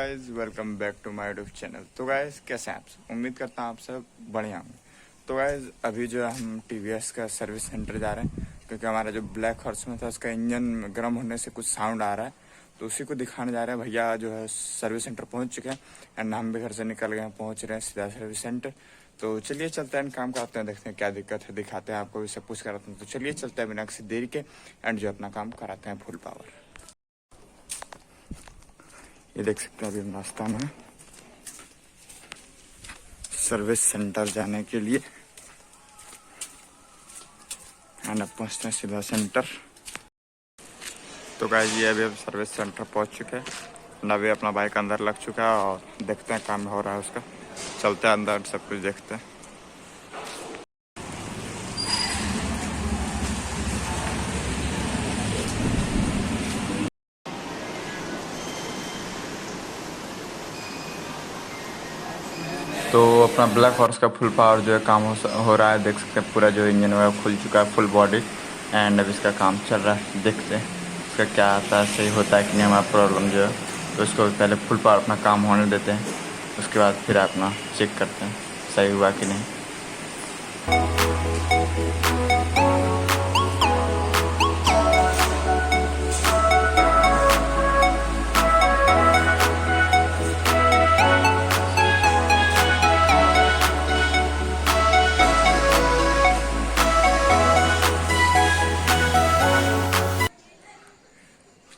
Guys welcome back to my YouTube channel. तो guys कैसे हैं आप सब? उम्मीद करता हूँ आप सब बढ़िया होंगे। तो गाइज अभी जो है हम टीवीएस का सर्विस सेंटर जा रहे हैं, क्योंकि हमारा जो ब्लैक हॉर्स में था उसका इंजन गर्म होने से कुछ साउंड आ रहा है, तो उसी को दिखाने जा रहे हैं। भैया जो है सर्विस सेंटर पहुँच चुके हैं एंड हम भी घर से निकल गए हैं, पहुँच रहे हैं सीधा सर्विस सेंटर। तो चलिए चलते हैं, काम कराते हैं, देखते हैं क्या दिक्कत है, दिखाते हैं आपको भी सब कुछ कराते हैं। तो चलिए चलते हैं बिना किसी देरी के एंड जो अपना काम कराते हैं फुल पावर। ये देख सकते हैं अभी हम रास्ता में सर्विस सेंटर जाने के लिए एंड अब पहुँचते हैं सीधा सेंटर। तो गाइस ये अभी अब सर्विस सेंटर पहुँच चुके हैं, अभी अपना बाइक अंदर लग चुका है और देखते हैं काम हो रहा है उसका। चलते हैं अंदर, सब कुछ देखते हैं। तो अपना ब्लैक हॉर्स का फुल पावर जो है काम हो रहा है, देख सकते हैं पूरा जो इंजन है खुल चुका है, फुल बॉडी एंड अब इसका काम चल रहा है। देखते हैं इसका क्या आता है, सही होता है कि नहीं हमारा प्रॉब्लम जो है। तो इसको पहले फुल पावर अपना काम होने देते हैं, उसके बाद फिर अपना चेक करते हैं सही हुआ कि नहीं।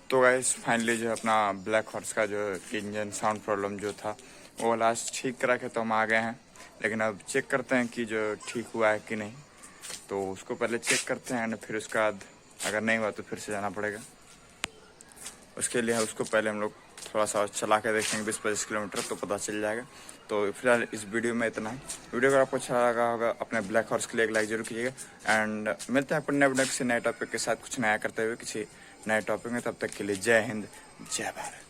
तो गाइस फाइनली जो अपना ब्लैक हॉर्स का जो इंजन साउंड प्रॉब्लम जो था वो लास्ट ठीक करा के तो हम आ गए हैं, लेकिन अब चेक करते हैं कि जो ठीक हुआ है कि नहीं। तो उसको पहले चेक करते हैं एंड फिर उसके बाद अगर नहीं हुआ तो फिर से जाना पड़ेगा। उसके लिए उसको पहले हम लोग थोड़ा सा चला के देखेंगे 20-25 किलोमीटर, तो पता चल जाएगा। तो फिलहाल इस वीडियो में इतना ही। वीडियो अगर आपको अच्छा लगा होगा अपने ब्लैक हॉर्स के लिए एक लाइक जरूर कीजिएगा एंड मिलते हैं अपने नए किसी नए टॉपिक के साथ, कुछ नया करते हुए किसी नए टॉपिक में। तब तक के लिए जय हिंद, जय भारत।